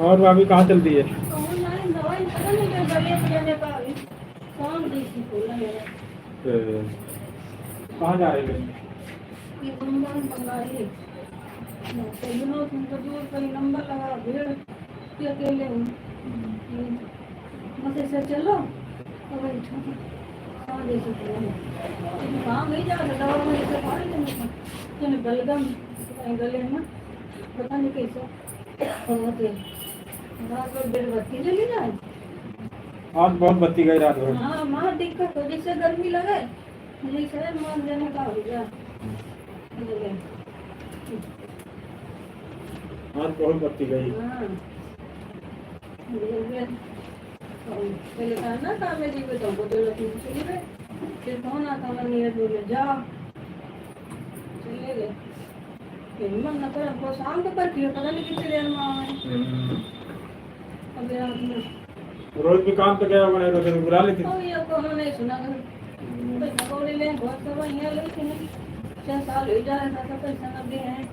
और भाभी कहाँ चल रही है? कहाँ जा रही है? नंबर लगा भीड़ कि अकेले हूँ बस ऐसे चलो और काम नहीं जा रहा दवा में ऐसे खा रहे बलगम गले में पता नहीं कैसे होते रात भर बेड बत्ती चली जाए। आज बहुत बत्ती गई रात भर। हाँ माँ दिक्कत हो जिससे गर्मी लगे जिससे मान देने का हो गया आज बहुत बत्ती गई। हाँ पहले कहा ना काम में जीवे तो बोलो चली गए फिर फोन आता मैं नीरज बोले जाओ चले गए फिर मन न कर हमको शाम को पर किया पता नहीं कितनी देर में आए अब यार रोज भी काम पे गया होगा नहीं रोज बुला लेती। तो ये को हमने सुना कर पकौड़े ले बहुत सब यहाँ लेते हैं 6 साल हो जाए था तो पैसा न दे हैं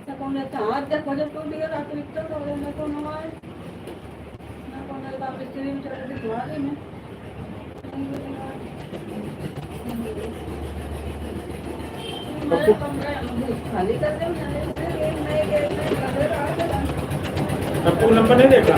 तो कौन लेता हाथ तक बजट टूट गया रात विकता तो मैं को नवाए ना कौन ले बाप स्त्री में चले के दुआ दे मैं खाली कर दे सबको नंबर नहीं देखा।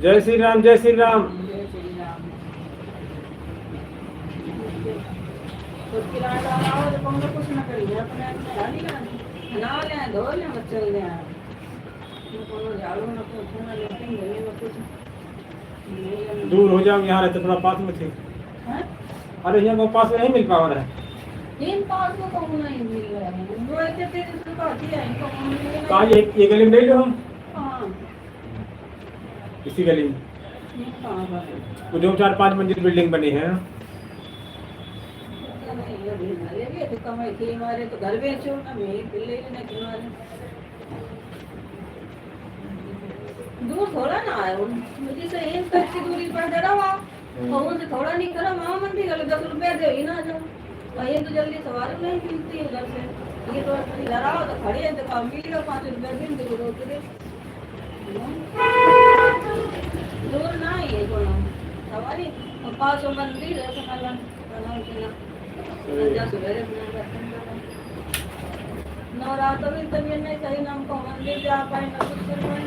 जय श्री राम जय श्री राम। कुछ न करिए अपने ना ले धो ले बच्चे ले झाड़ू न कुछ दूर हो जाओ यहाँ रहते थोड़ा पास में थे। अरे यहाँ पास में नहीं मिल पा रहा है। इन पास में कौन नहीं मिल रहा है वो ऐसे फिर इसको बात है इनको कहाँ ये गली में ले लो हम। हाँ इसी गली में वो जो 4-5 मंजिल बिल्डिंग बनी है। तो घर बेचो ना दूर थोड़ा ना है मुझे से एक तक की दूरी पर डरा हुआ और उनसे थोड़ा नहीं करा वहाँ मंडी गले 10 रुपया दे ही ना जाओ और ये तो जल्दी सवारी नहीं मिलती है उधर से ये तो डरा हो तो खड़े हैं तो काम मिलेगा 5 रुपया दिन देखो रोक दूर ना है कोनो सवारी और 500 मंदिर है सकालन नवरात्र में तभी नहीं सही नाम को मंदिर जा पाए ना कुछ कर पाए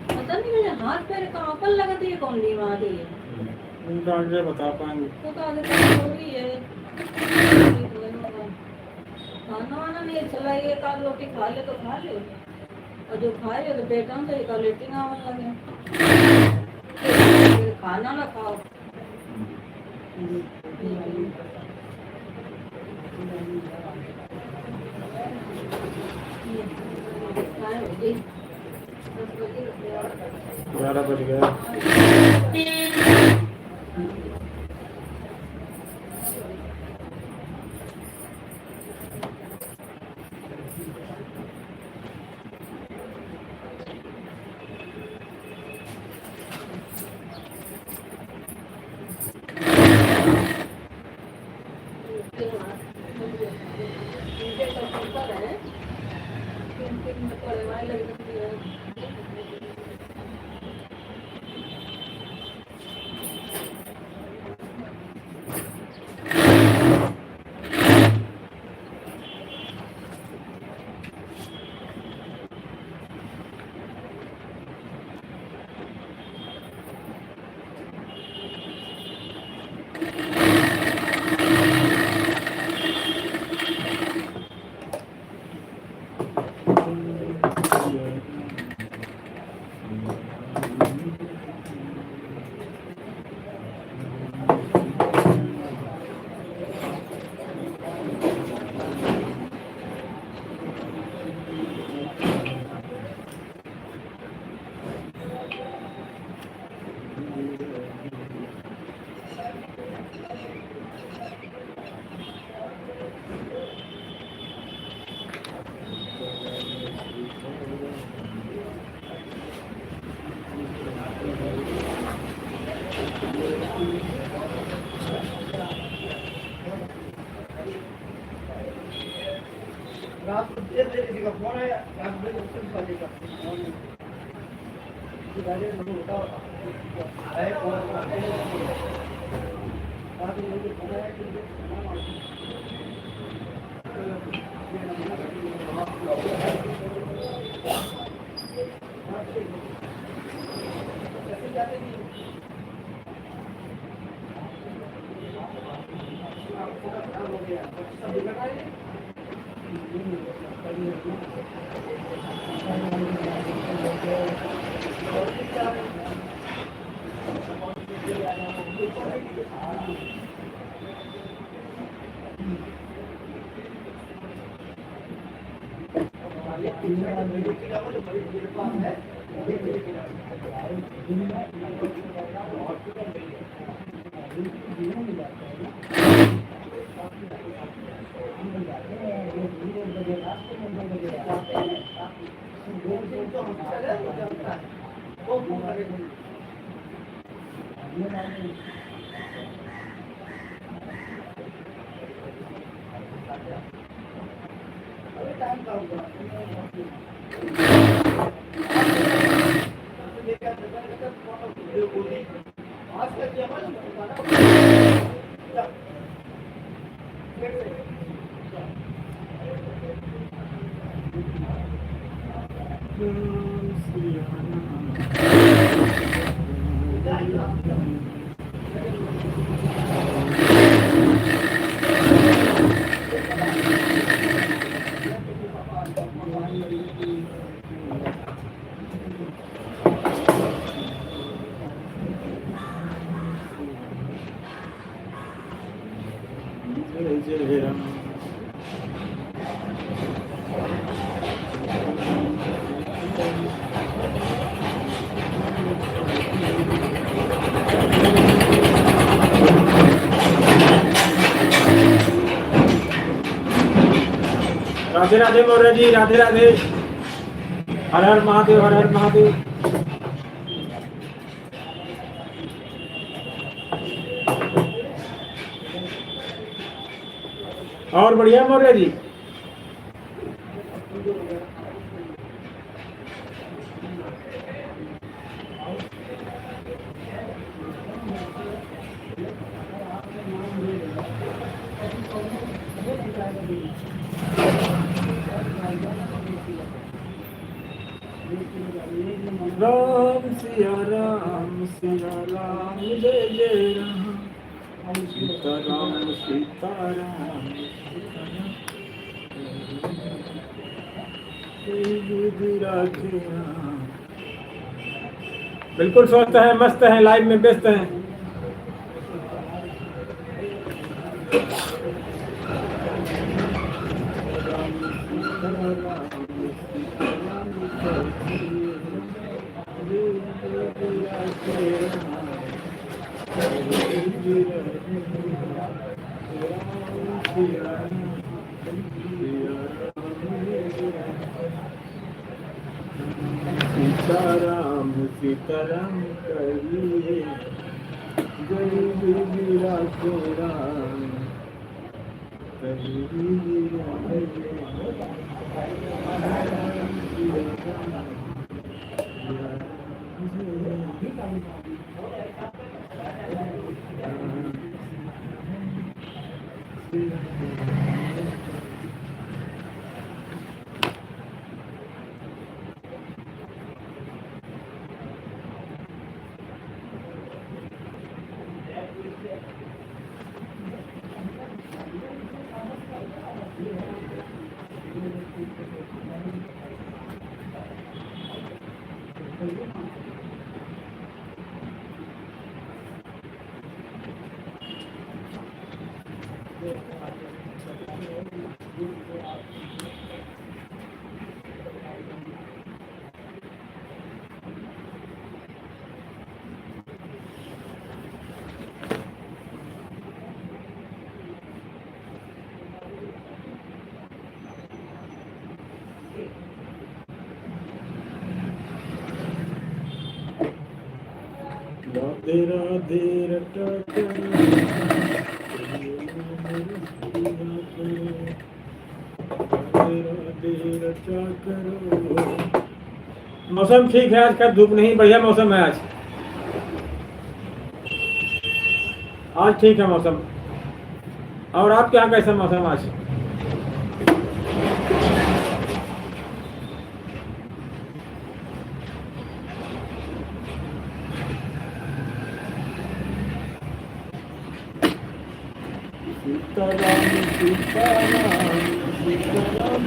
पता नहीं मुझे हाथ पैर कहाँ पर लगाती है कौन दी वहाँ दी है बता पाएंगे तो आगे हो रही है खाना वाना नहीं चला, एक आध रोटी खा ले तो खा ले, और जो खाए तो पेट में तो एक लेटिंग आने लगे। फिर खाना ना खाओ। खाए होगी 10 बजे 11 बज गया। राधे राधे मौर्य जी, राधे राधे। हर हर महादेव, हर हर महादेव। और बढ़िया मौर्य जी। राम सिया राम जय जय राम, सीता राम सीता राम। बिल्कुल स्वस्थ है, मस्त है, लाइफ में व्यस्त है। सीताराम सीताराम करिए, जय वीरा के राम, राधे राधे रटा करो। मौसम ठीक है आज का, धूप नहीं, बढ़िया मौसम है आज। आज ठीक है मौसम। और आपके यहाँ कैसा मौसम आज? सीताराम सीताराम सीताराम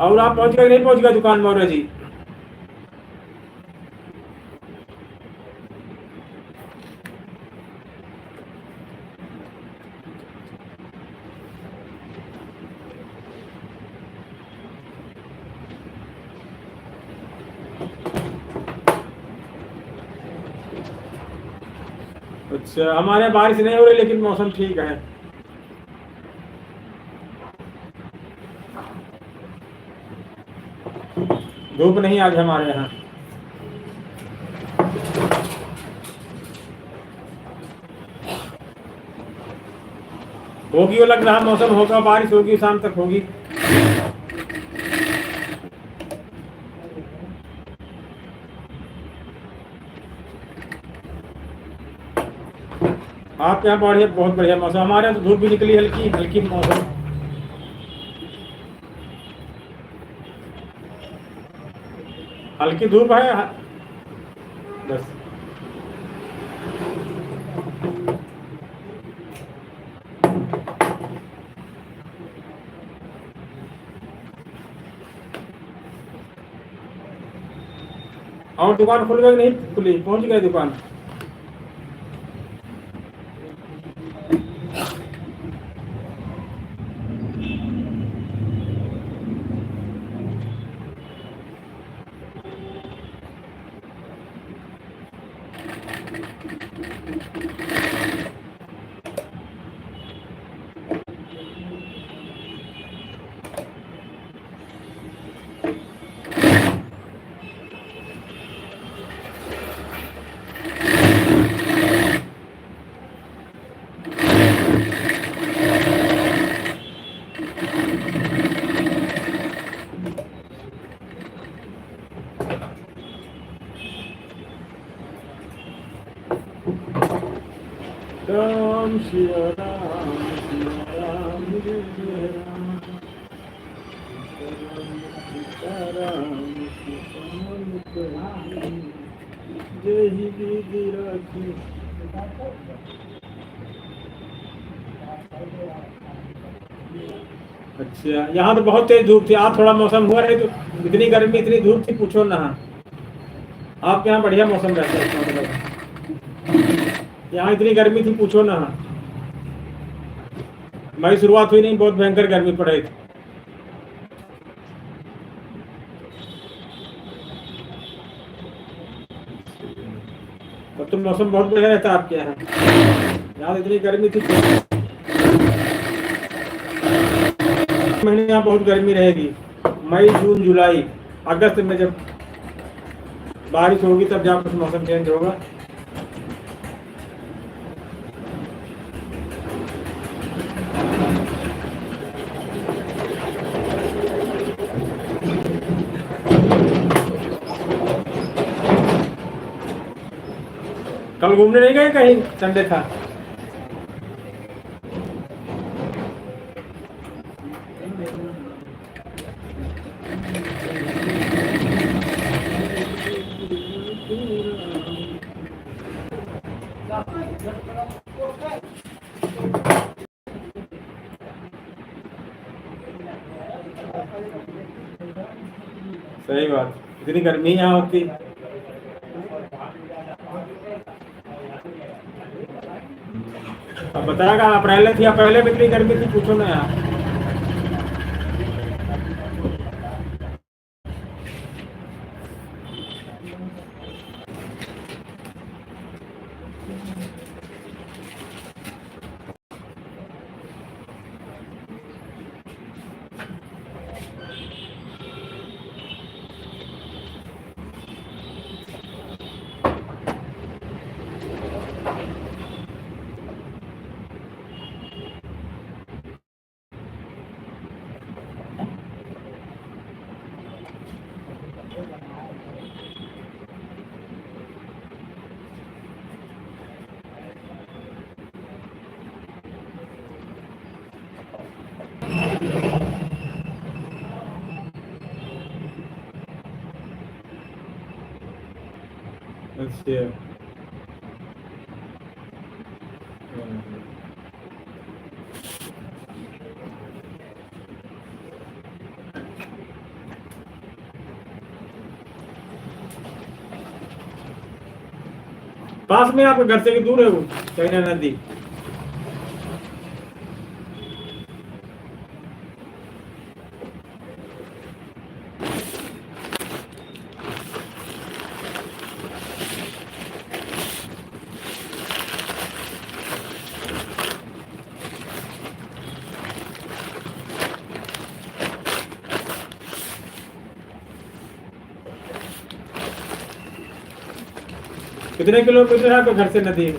और आप पहुंच गए नहीं पहुंच गए दुकान मौर्य जी? अच्छा, हमारे यहाँ बारिश नहीं हो रही लेकिन मौसम ठीक है। धूप नहीं आज हमारे यहाँ। होगी वो लग रहा मौसम, होगा बारिश होगी, शाम तक होगी। आपके यहाँ बढ़िया, बहुत बढ़िया मौसम। हमारे यहाँ तो धूप भी निकली, हल्की हल्की मौसम। हल्की धूप है बस। और दुकान खुल गई नहीं खुली? पहुंच गए दुकान? राम सिया राम जय जय राम, सीताराम जय ही की राखी। अच्छा, यहाँ तो बहुत तेज धूप थी, आज थोड़ा मौसम हुआ है तो इतनी गर्मी इतनी धूप थी पूछो ना। आपके यहाँ बढ़िया मौसम रहता है इसका मतलब। यहाँ इतनी गर्मी थी पूछो ना। मई शुरुआत हुई नहीं, बहुत भयंकर गर्मी पड़ रही थी। अब तो मौसम बहुत बढ़िया रहता है आपके यहाँ। यहाँ इतनी गर्मी थी, महीने यहाँ बहुत गर्मी रहेगी। मई जून जुलाई अगस्त में जब बारिश होगी तब जहाँ कुछ मौसम चेंज होगा। कल घूमने नहीं गए कहीं? संडे था। सही बात, इतनी गर्मी यहाँ होती। अब बताएगा अप्रैल थी, पहले में इतनी गर्मी थी पूछो ना यहाँ। अच्छा, पास में आपके घर से कि दूर है वो कैना नदी? कितने किलोमीटर है आपके घर से नदी?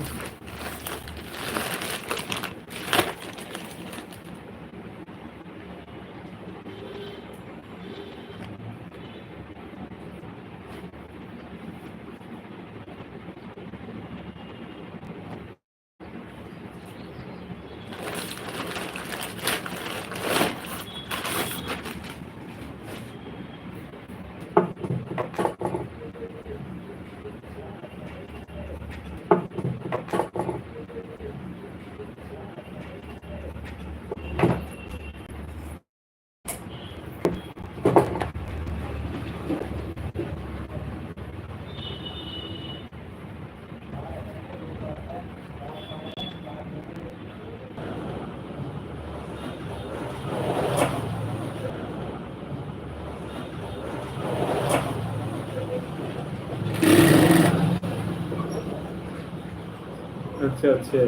अच्छा अच्छा,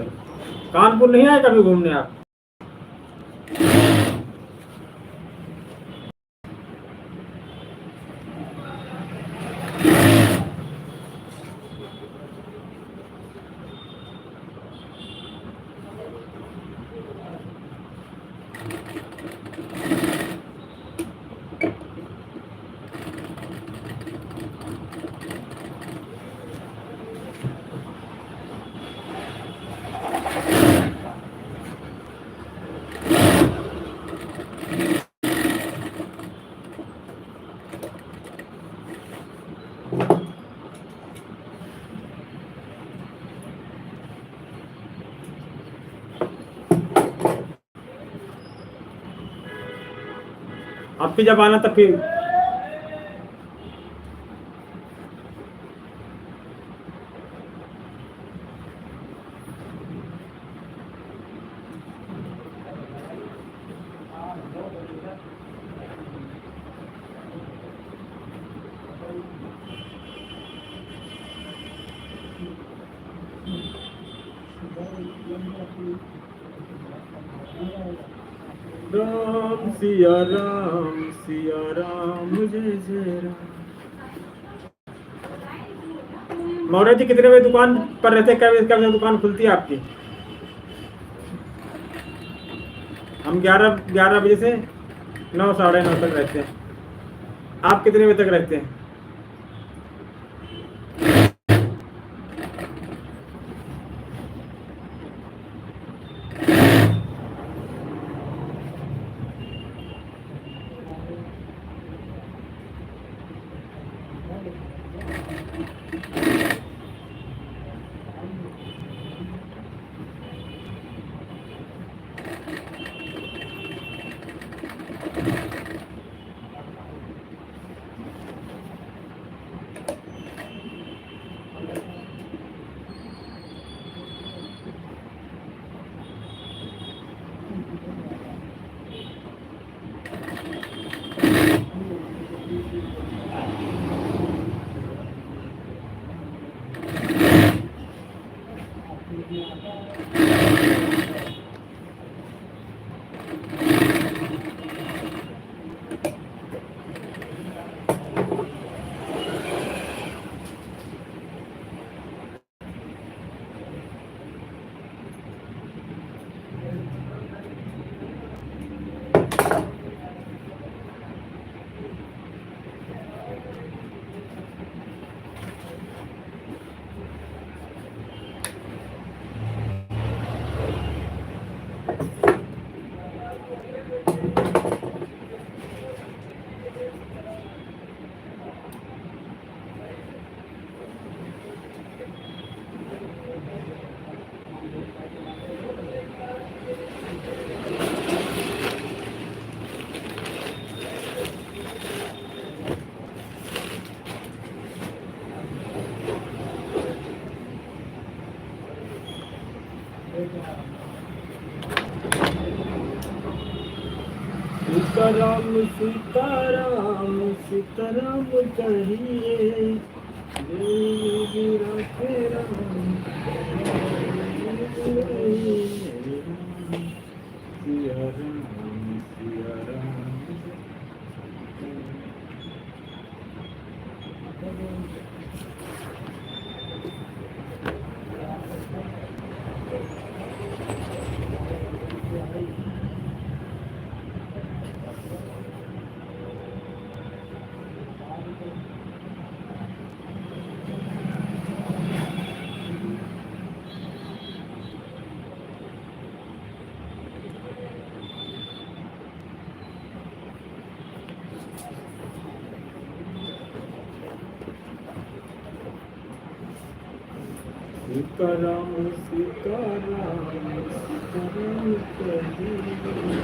कानपुर नहीं आए कभी घूमने आप? आपकी जब आना तब फिर सिया राम जय जय राम। मौर्य जी कितने बजे दुकान पर रहते, कब कब दुकान खुलती है आपकी? हम 11 बजे से 9 साढ़े 9 तक रहते हैं। आप कितने बजे तक रहते हैं? सीताराम सीताराम सीताराम कहिए, मेरा तेरा सिया राम सिया राम। सीताराम सीताराम सीताराम कहिए।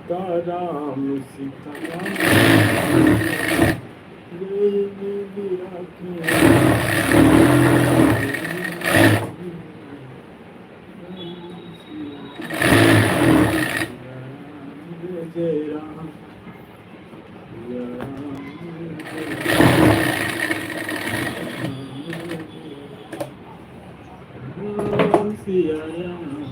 सीताराम सीताराम जय राम सिया राम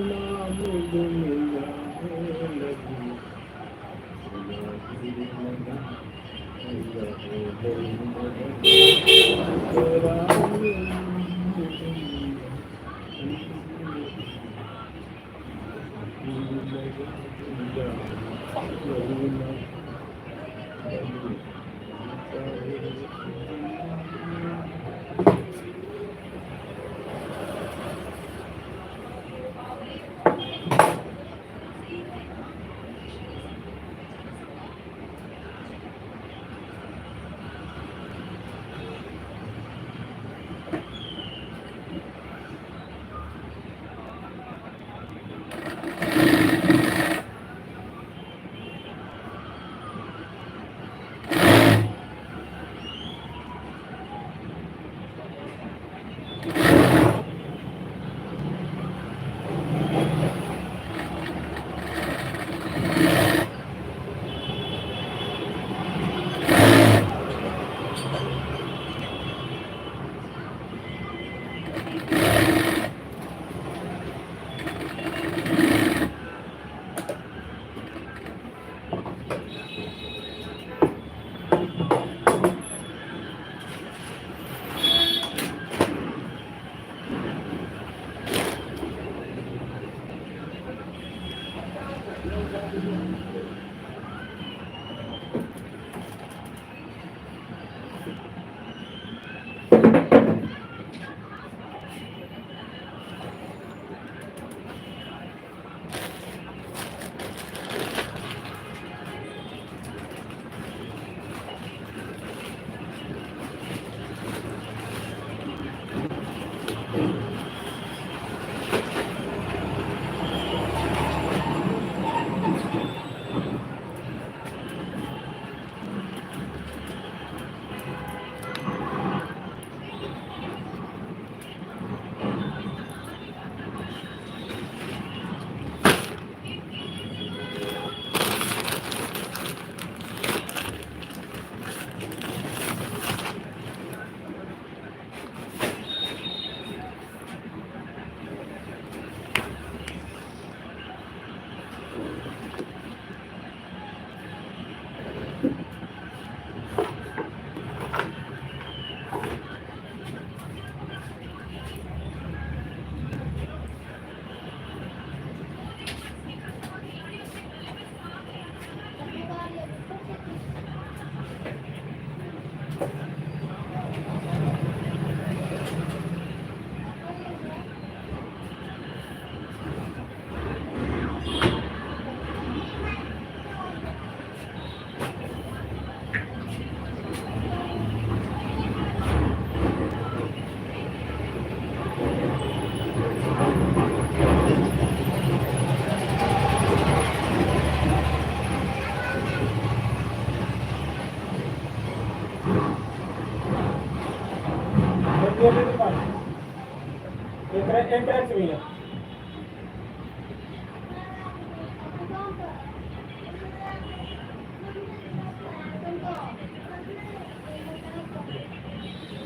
नाम गुन गावे लगी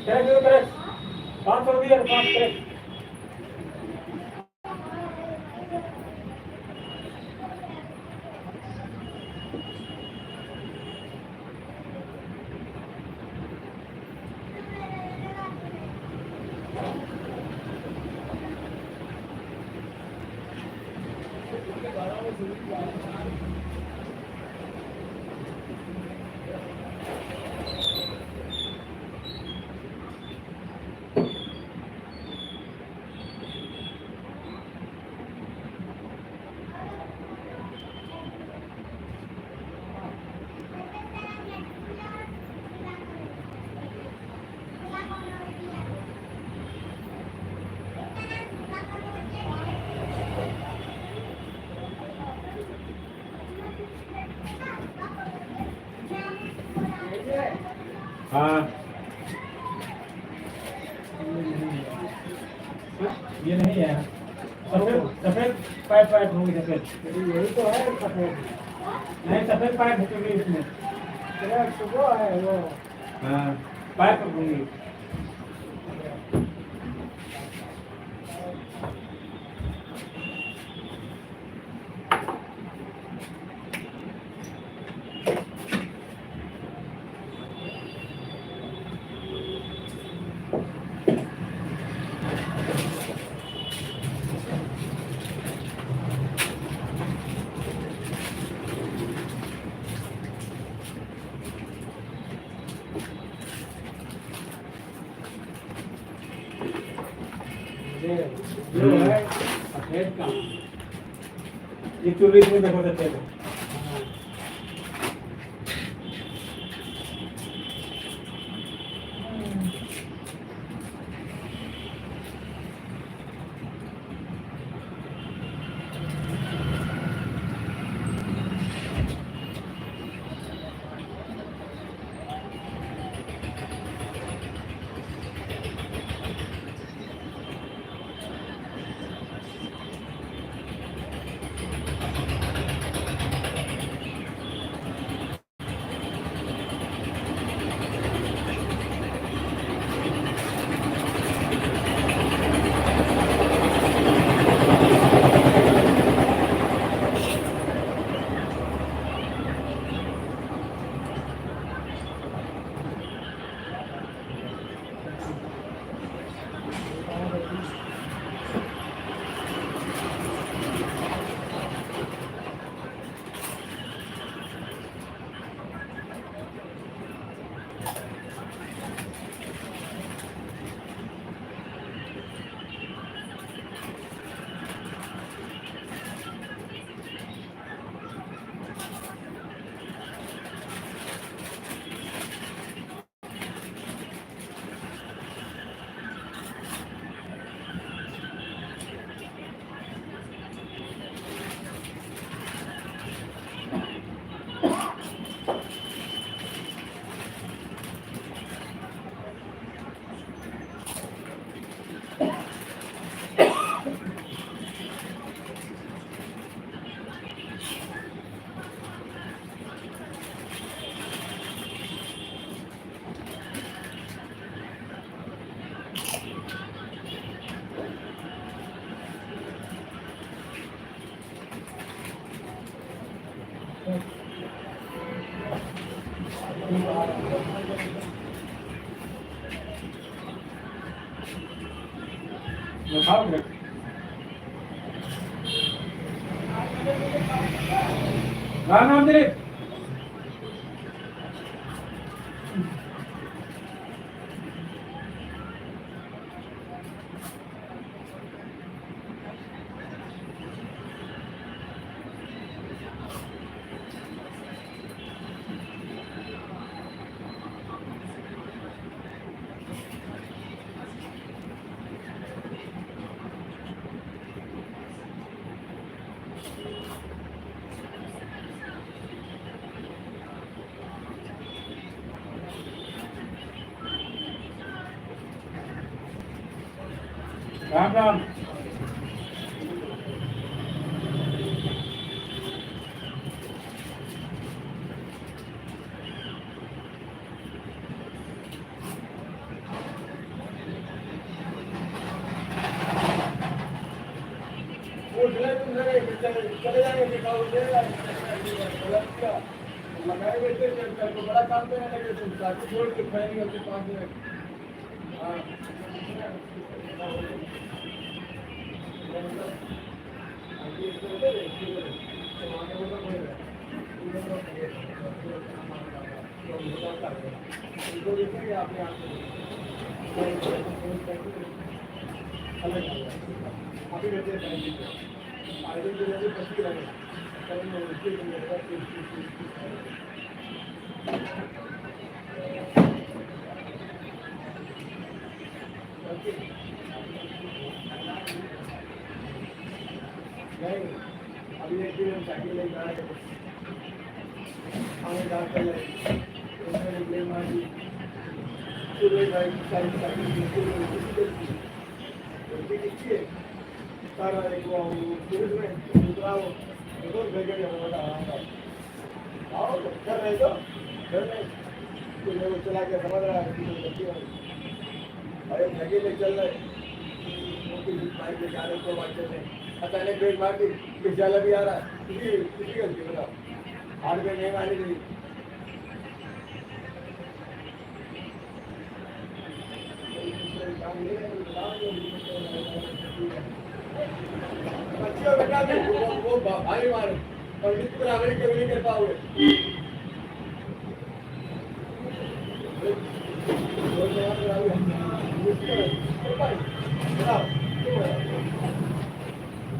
करेक्ट करेक्ट 5 हो गया 5 करेक्ट हाँ ये नहीं है सफेद सफेद पाइप पाइप होंगी सफेद यही तो है सफेद नहीं सफेद पाइप होंगी इसमें सुबह है वो हाँ पाइप होंगी जो है सफेद का ये चुल्ली में देखो सफेद है राम राम दिलीप राम राम उठले तुम चले जाएंगे दिखाओ देगा लगाए बैठे तो बड़ा काम करने लगे तुम साथ छोड़ के फैली होते 5 मिनट हाँ देखेंगे आपने अभी रहते हैं आयोजन के लिए पसी रहे अभी एक दिन हम साइकिल लेकर जा रहे हैं हमें जाकर ले मारी भाई सारी साइकिल सारा एक वो पुलिस में दूसरा वो दो जगह हमारा आओ कर रहे तो घर में तो वो चला के समझ रहा है अरे जगह ले चल रहे बाइक ले जा रहे तो वाचे में अचानक ब्रेक मार दी विद्यालय भी आ रहा है किसी गलती बताओ हाथ में नहीं मारी थी बच्चियों बेटा वो भारी मारे और जितनी बराबरी कभी नहीं कर पाओगे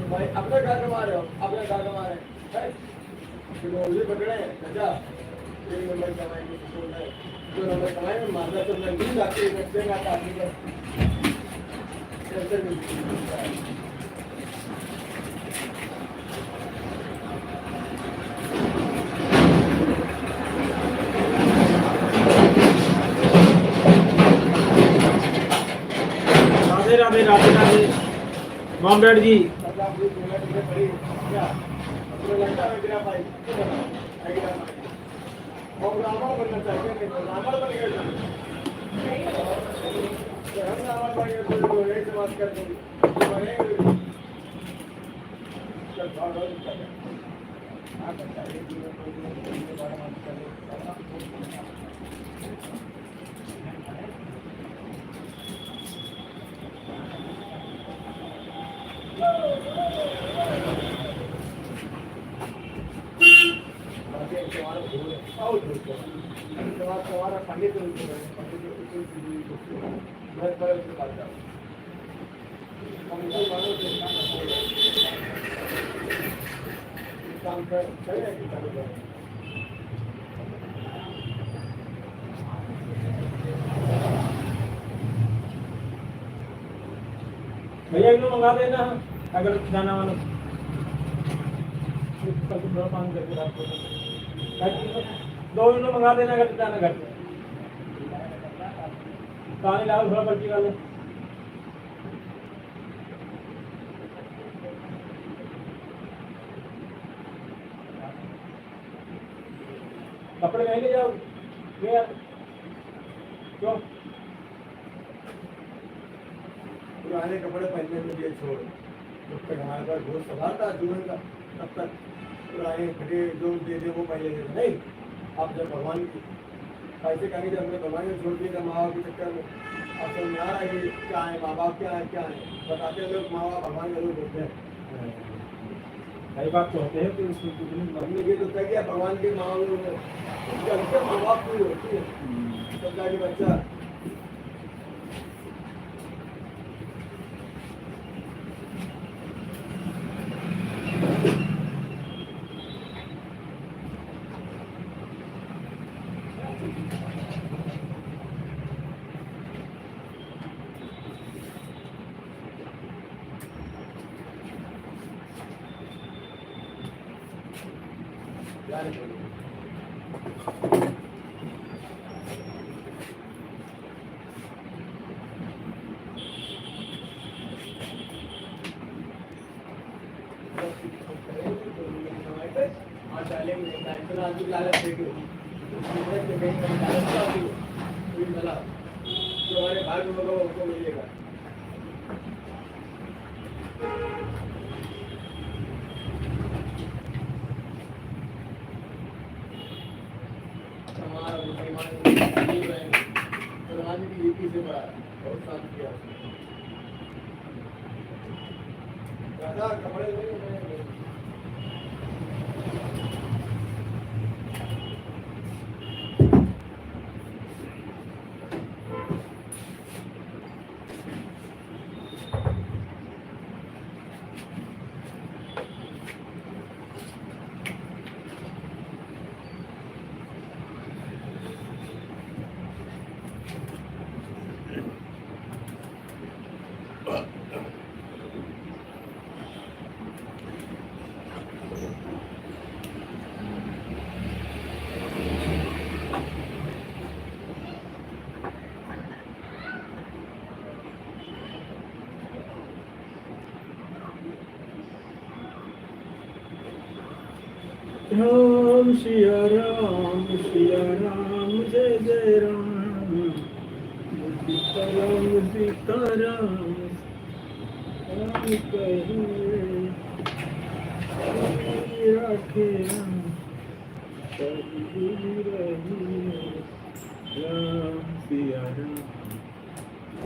भाई अपने घर कमा रहे हो अपने घर कमा रहे हैं पकड़े अच्छा 3 नंबर कमाएंगे जो नंबर कमाएंगे मारना तो नहीं जाते आता आदमी का राधे राधे राधे कॉमरेड जी बनना चाहिए बात करते हमारा पंडित काम कर भैया इनको मंगा देना अगर जाना वाला पानी करके आपको 2 मिनट मंगा देना अगर जाना घर पे पानी लाओ थोड़ा पर्ची वाले कपड़े नहीं ले जाओ क्यों पुराने कपड़े पहनने के लिए छोड़ जब तक हमारे पास बहुत सवाल था जीवन का तब तक पुराने फटे जो दे दे वो पहले दे नहीं आप जब भगवान की पैसे कहेंगे जब हमने भगवान को छोड़ दिया माँ बाप के चक्कर में आप समझ में आ रहा है कि क्या है माँ बाप क्या है बताते हैं लोग माँ बाप भगवान का लोग होते हैं कई बात तो होते हैं कि हमने ये तो कह दिया भगवान के माँ बाप पूरी होती है सबका कि बच्चा हमारे भाग में होगा उनको मिलेगा राम सिया राम जय जय राम सीताराम राम कहिए राखे राम कभी रहिए राम सिया राम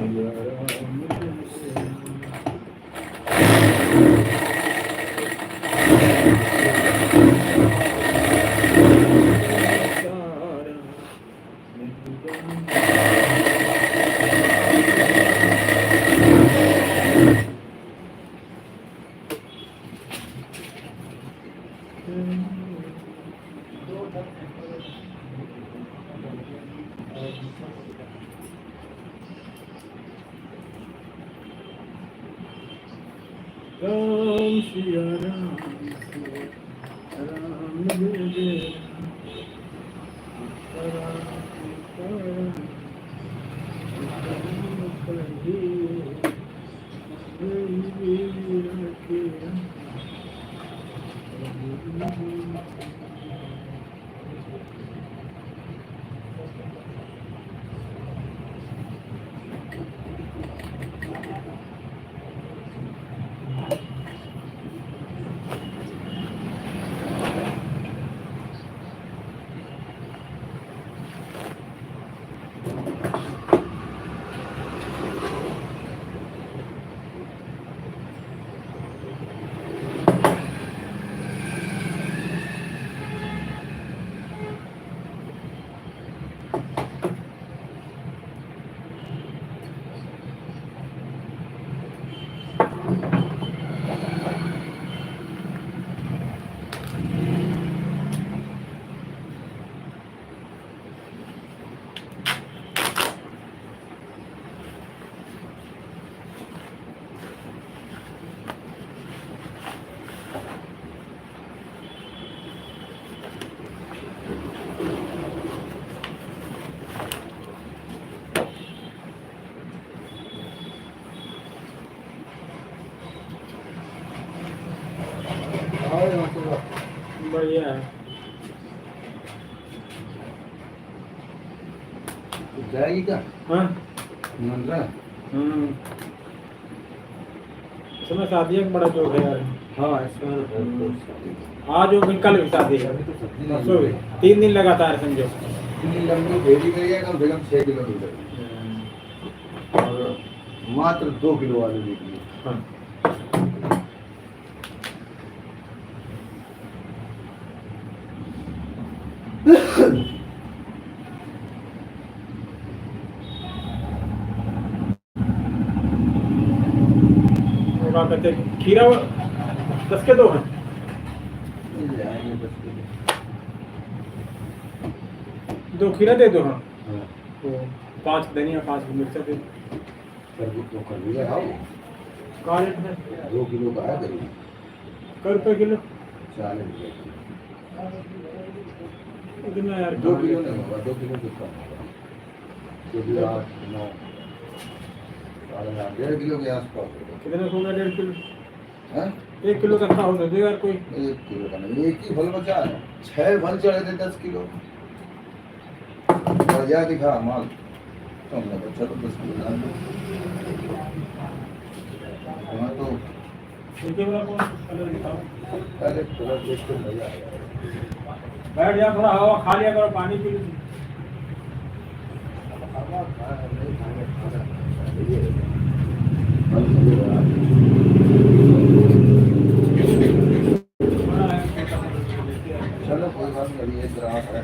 जय जय राम। राम सिया राम जय जय राम सीताराम कहिए राखे बढ़िया है। जाएगी क्या? हाँ मंदिर? इसमें शादी एक बड़ा चौक है यार। हाँ इसमें आज वो कल भी शादी है। अभी तो सब्जी नहीं परसों भी। है। 3 दिन लगातार समझो। इतनी लंबी भेजी गई है कम से कम 6 किलोमीटर और मात्र 2 किलो वाली निकली। हाँ। क्या कहते हैं, खीरा 10 के 2 हैं। मिल जाएंगे 10 किलो। 2 खीरा दे दो। हाँ हाँ, तो 5 धनिया 5 मिर्चा दे दो। तरबूज तो कर लिया आओ। का रेट है? 2 किलो का है करीब कर रुपये किलो 40 रुपये किलो। इतना यार 2 किलो नहीं होगा, 2 किलो कितना होगा? क्योंकि 8 9 1.5 किलो के आसपास होगा। कितने होगा 1.5 किलो? हैं? 1 किलो का खा हो तो यार कोई 1 किलो का नहीं, एक ही फल बचा है। 6 फल चढ़े थे 10 किलो। बढ़िया दिखा माल। तुमने बच्चा तो 10 किलो डाल दिया। हाँ तो एक ही वाला कौन कलर दिखाओ। पहले कलर देख के मजा आया। बैठ जा, थोड़ा हवा खा लिया करो, पानी पी लो। चलो कोई बात नहीं, अभी एक ग्राहक है।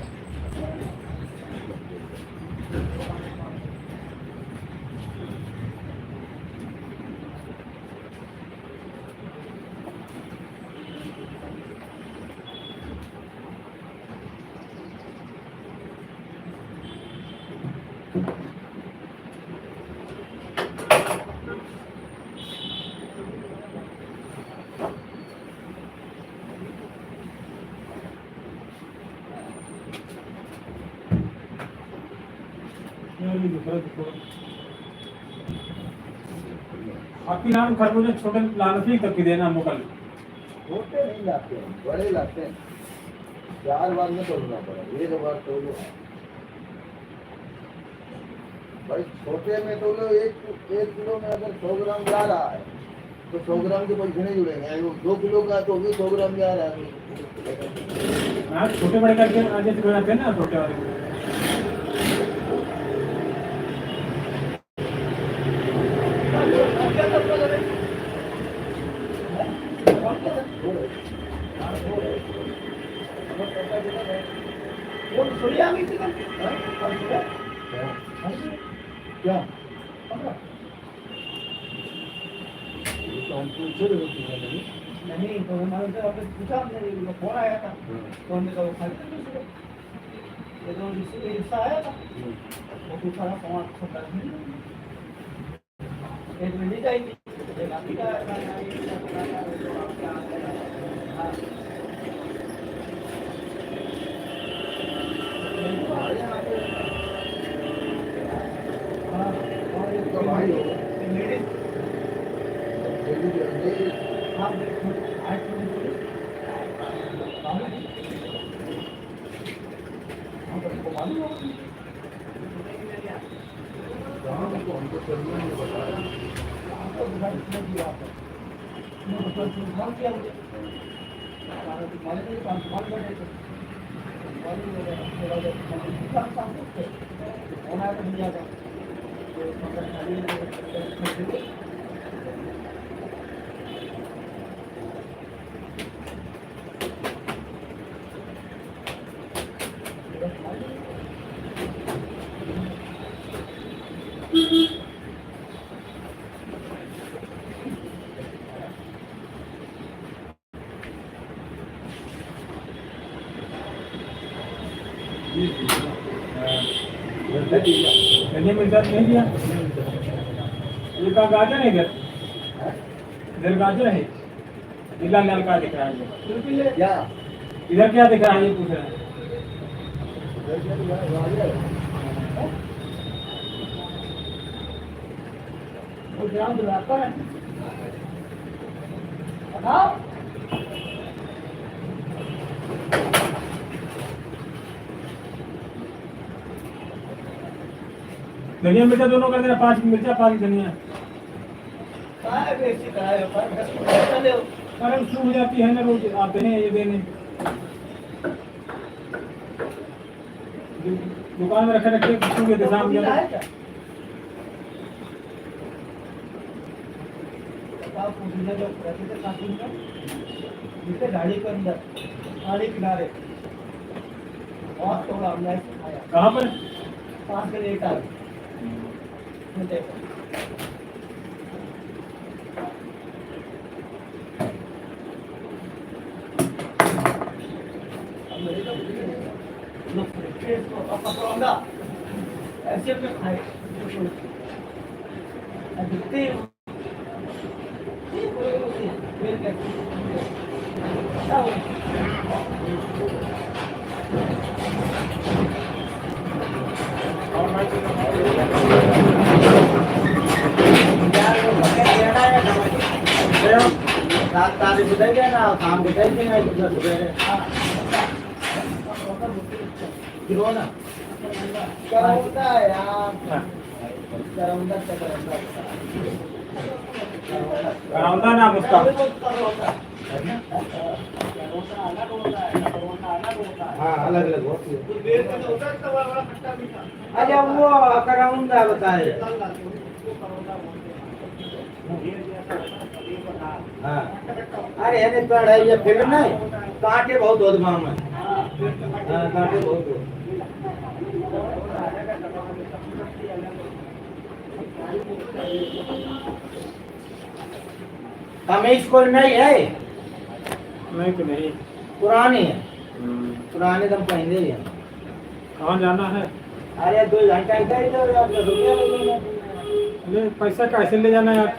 आपकी नाम खरबूजे छोटे लाने से करके देना मुकल। छोटे नहीं लाते हैं, बड़े लाते हैं। 4 बार में तोड़ना पड़ा, एक बार तोड़ो भाई। छोटे में तोड़ो, एक किलो में अगर 100 ग्राम जा रहा है तो 100 ग्राम के पैसे नहीं जुड़ेंगे। 2 किलो का तो भी 100 ग्राम जा रहा है। हाँ, छोटे बड़े करके आगे से बनाते हैं ना छोटे वाले। क्या नहीं तो हमारे से आपने पूछा, हमने फोन आया था तो हमने कहा खरीद लो। रिक्शा आया था वो पूछा था सामान सब एक मिनट जाएगी एक आपकी का तो भाई हो हमको चलना नहीं बताया। धनिया मिर्चा नहीं दिया। ये का गाजर है इधर, इधर गाजर है। नीला लाल का दिख रहा है क्या इधर क्या दिख रहा है ये पूछ रहे हैं। वो ग्राम दिलाता है बताओ। धनिया मिर्चा दोनों कर देना, 5 मिर्चा 5 धनिया। कारण सूख जाती है ना रोज आते हैं ये देने। दुकान में रखे रखे सूख देते शाम को। गाड़ी के अंदर गाड़ी किनारे बहुत थोड़ा हमने खाया कहाँ पर? 5 के लेट आ ऐसे में खाए दिखते तारीख बताई गया ना काम बताई देना गिरो ना करौंदा है यार करौंदा नाम उसका। हाँ अलग अलग होती है। अच्छा वो करौंदा बताए। हाँ अरे अरे पढ़ाई ये फिर नहीं कांटे बहुत होत गाँव में। हाँ कांटे बहुत होत। हमें स्कूल नहीं है। नहीं तो नहीं। पुरानी है। पुराने दम पहले ही है। कहाँ जाना है? अरे 2 घंटा इधर इधर आप रुपया ले लेना। अरे पैसा कैसे ले जाना है यार?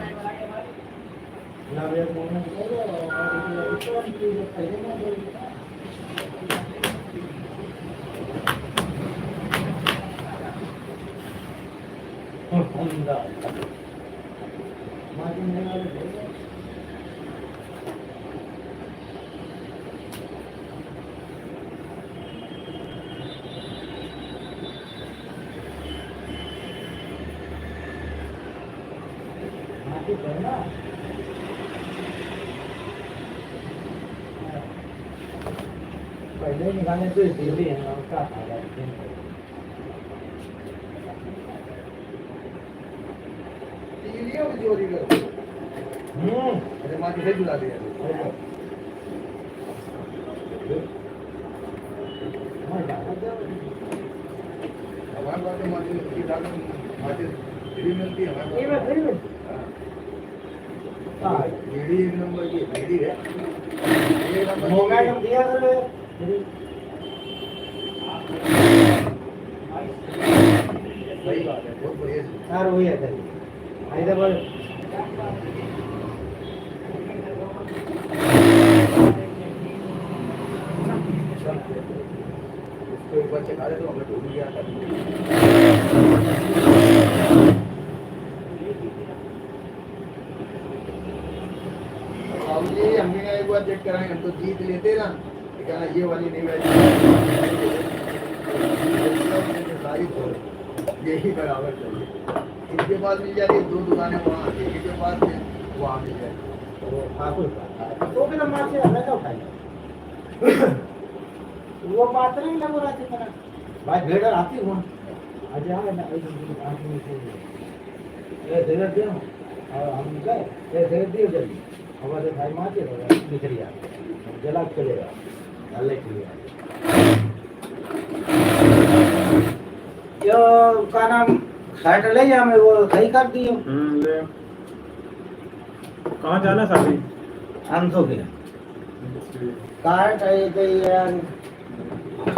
पहले निकालने तो इसीलिए है ना उसका फायदा है। टीलियों की चोरी कर। अरे माँ किसे बुला दिया? हमारे पास तो माटी की दाल माटी फ्री मिलती है हमारे पास। हाँ बीड़ी 1 नंबर की बीड़ी है। 1 नंबर की मोबाइल बीड़ी। दिया करो। सही बात है, बहुत बढ़िया। यार वही है सर। इधर बोल। इसको एक बार चखा दे तो हमें ढूंढ गया था। बाबूजी हमने कहा एक बार चेक कराएंगे, हम तो जीत लेते ना, तो कहना ये वाली नहीं बैठी, सारी तो यही बराबर चाहिए। इसके पास मिल जाती है 2 दुकानें वहाँ, एक के पास है वहाँ मिल जाती है। तो ठाकुर का तो बिना मार से अलग का उठाइए। वो बात नहीं लग रहा थी मेरा भाई भेड़ आती हूँ आज यहाँ ना ये धीरे दे और हम गए ये धीरे दिए जल्दी हमारे भाई मारते निकल गया जला चलेगा डालने के लिए यो का नाम साइड ले जा मैं वो सही कर दियो। ले। कहाँ जाना साथी? हम तो गए कार्ड है तो यार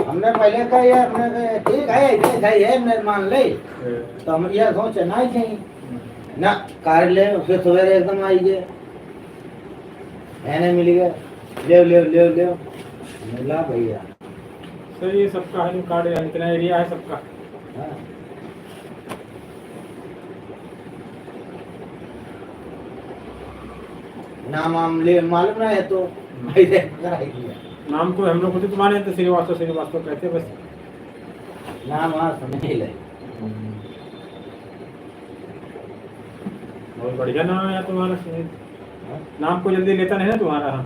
हमने पहले कहा यार हमने कहा ठीक है ये सही है मैं मान ले तो हम यह सोचे ना ही चाहिए ना कार ले फिर सवेरे एकदम आई गए मैंने मिल गया ले ले ले ले मिला भैया। सर ये सबका है कार्ड है इतना एरिया है सबका। हाँ। नाम हम ले मालूम ना है तो भाई दे कराएगी नाम को हम लोग खुद तुम्हारे तो श्रीवास्तव कहते हैं बस। नाम हाँ समझ ले बहुत बढ़िया नाम है यार तुम्हारा। नाम को जल्दी लेता नहीं ना तुम्हारा। हाँ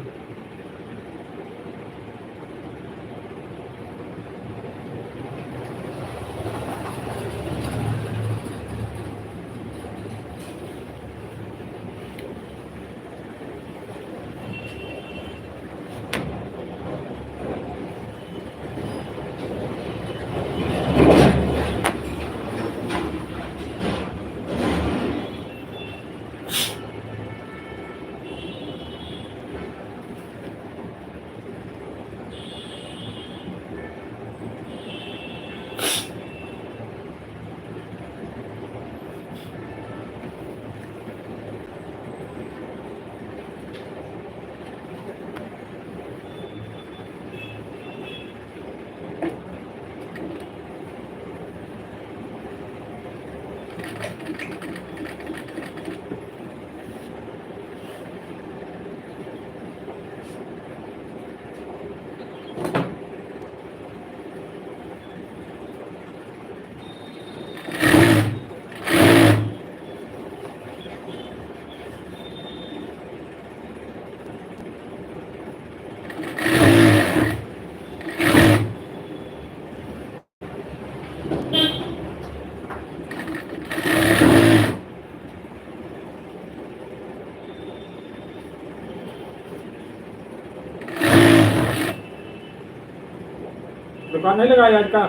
दुकान नहीं लगाई आज का?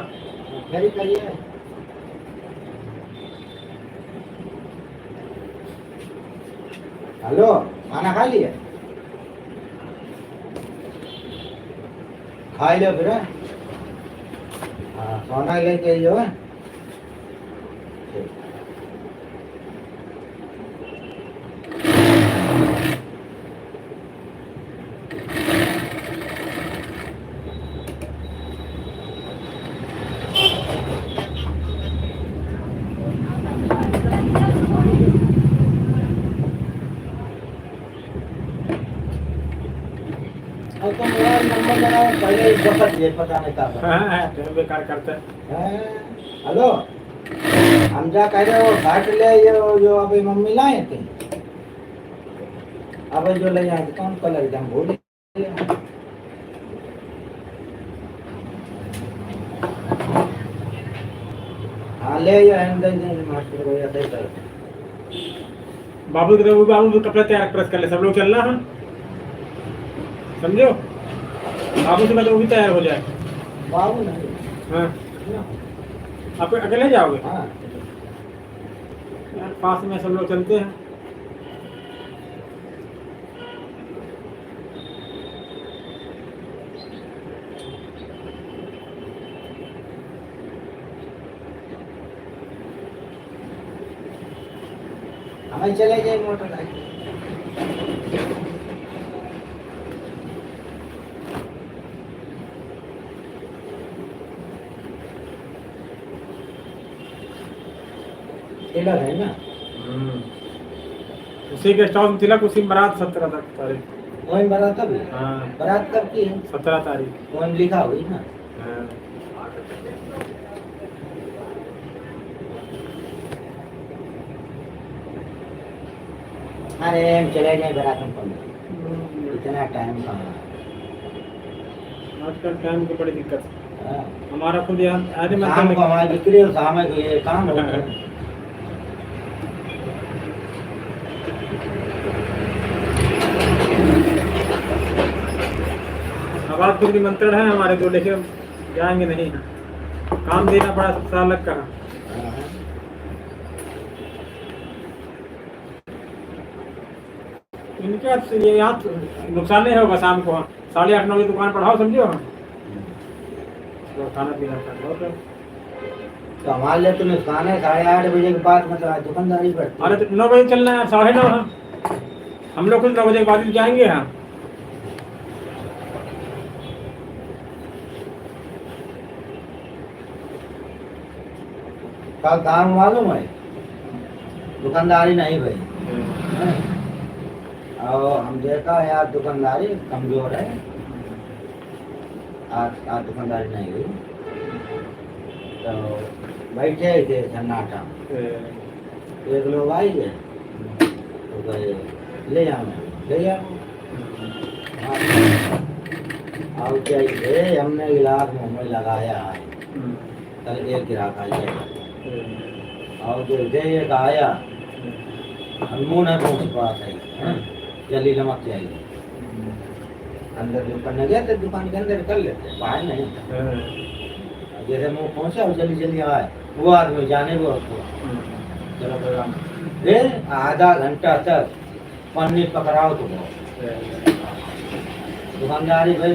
खरी करिए। हेलो, खाना खा लिया? खा लो फिर। हाँ, सोना लेके जो है। और तुम यार नंबर लगाओ, पहले एक वक्त ये पता नहीं था। हाँ, बेकार करते हैं। हेलो, हम क्या कह रहे हो, घाट ले ये जो अभी मम्मी लाए थे, अब जो ले आए थे कौन कलर का, हम भूल गए। हाँ ले ये अंदर मास्टर को या दे कर। बाबू के बाबू कपड़े तैयार प्रेस कर ले, सब लोग चलना है, समझो। बाबू से मतलब वो भी तैयार हो जाए। बाबू नहीं। हाँ, आप अकेले जाओगे? हाँ यार पास में सब लोग चलते हैं। हमें चले जाए मोटरसाइकिल। तिलक है ना? उसी के स्टॉक में तिलक, उसी में बारात 17 तारीख। वही बारात कब? हाँ, बारात कब की है? 17 तारीख। वही लिखा हुई ना? हाँ। अरे हम चले जाए बारात में, इतना टाइम कहाँ? आजकल टाइम की बड़ी दिक्कत है। हाँ। हमारा खुद यहाँ आधे शाम को हमारी बिक्री और शाम को ये काम होता है। आवाज तो निमंत्रण है हमारे को, लेकिन जाएंगे नहीं, काम देना पड़ा सब साल लग कहा। इनके ये यहाँ नुकसान नहीं होगा, शाम को 8:30 9 बजे दुकान पढ़ाओ, समझो। तो खाना पीना बहुत है। तो हमारे लिए तो नुकसान है, 8:30 बजे के बाद मतलब दुकानदारी बढ़ती है। अरे तो 9 बजे चलना है, 9:30 हम लोग कुछ 9 बजे के बाद ही जाएंगे। हाँ, का काम मालूम है, दुकानदारी नहीं भाई। और हम देखा यार दुकानदारी कमजोर है, आज दुकानदारी नहीं हुई। तो बैठे ही थे सन्नाटा, एक लोग आई गए तो कहे ले आओ और चाहिए, हमने गिलास मुँह में लगाया है, कल एक गिराक आ जाएगा। और जो दे एक आया, मुँह नहीं पहुँच पाता है, जल्दी नमक चाहिए। अंदर जो करने गए थे दुकान के अंदर कर लेते, बाहर नहीं। जैसे मुँह पहुँचा और जल्दी जल्दी आए, वो आदमी जाने वो चलो प्रोग्राम, फिर आधा घंटा तक पन्नी पकड़ाओ तो दुकानदारी भाई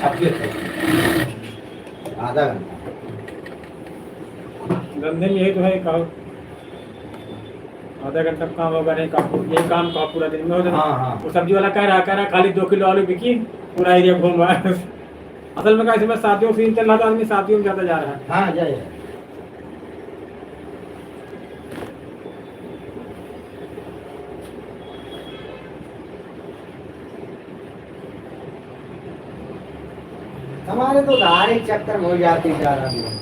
26 आधा घंटा। धंधे में यही तो है, कहो आधा घंटा काम होगा नहीं, यही काम का पूरा दिन में हो जाए। हाँ हाँ वो सब्जी वाला कह रहा खाली 2 किलो आलू बिकी, पूरा एरिया घूम रहा है। असल में कैसे, मैं शादियों सीजन चल रहा था, आदमी शादियों में ज्यादा जा रहा है। हाँ जाइए। हमारे तो गाड़ी चक्कर हो जाती सारा दिन।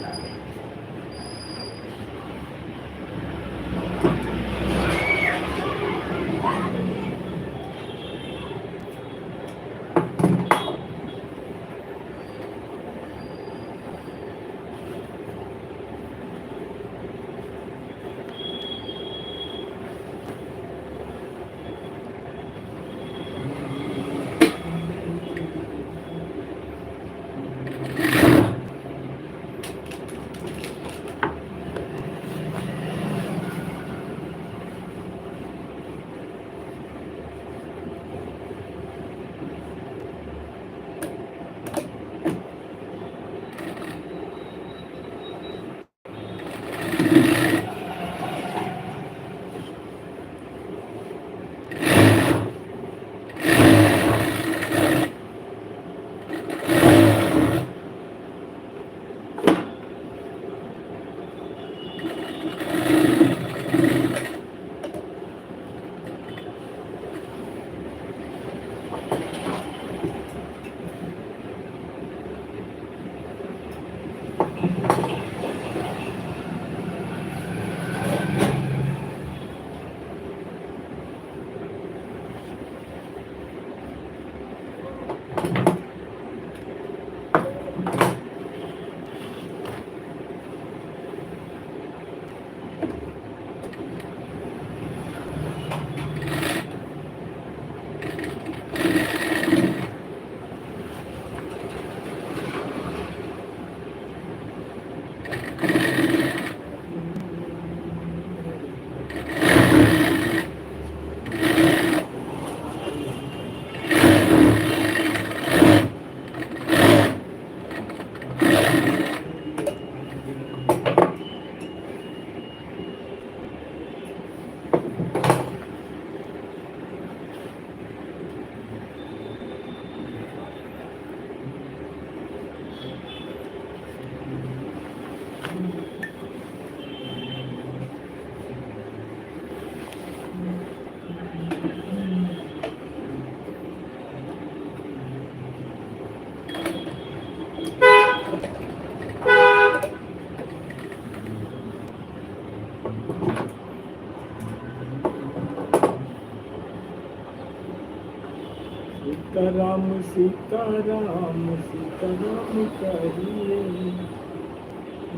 सीताराम सीताराम सीताराम कहिए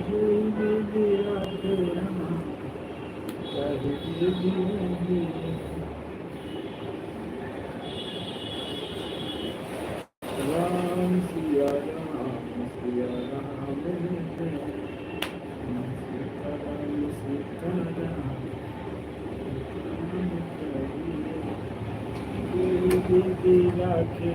कहिए राधे राम कहिए धीरे राम सिया राम सीताराम सीताराम राखे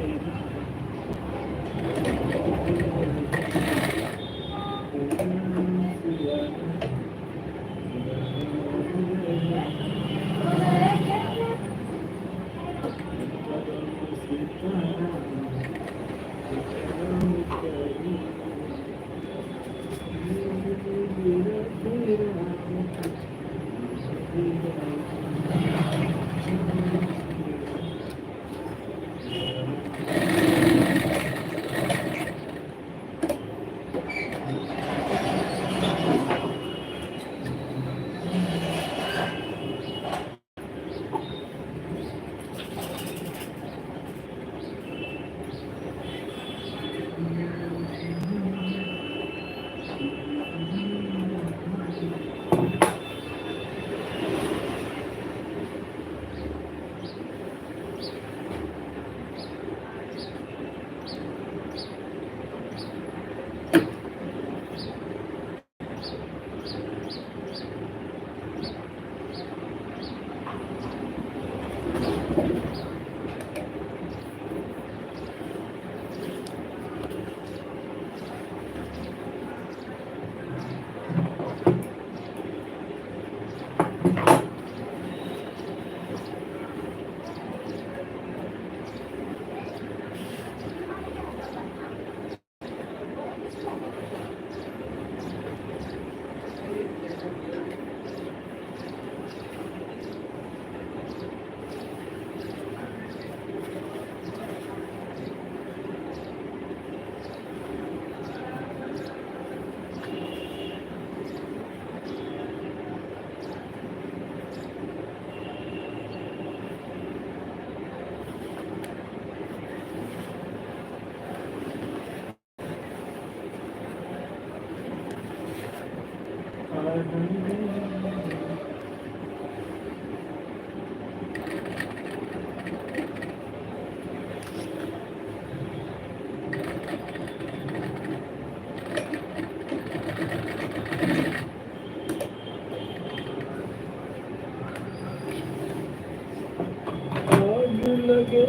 लगे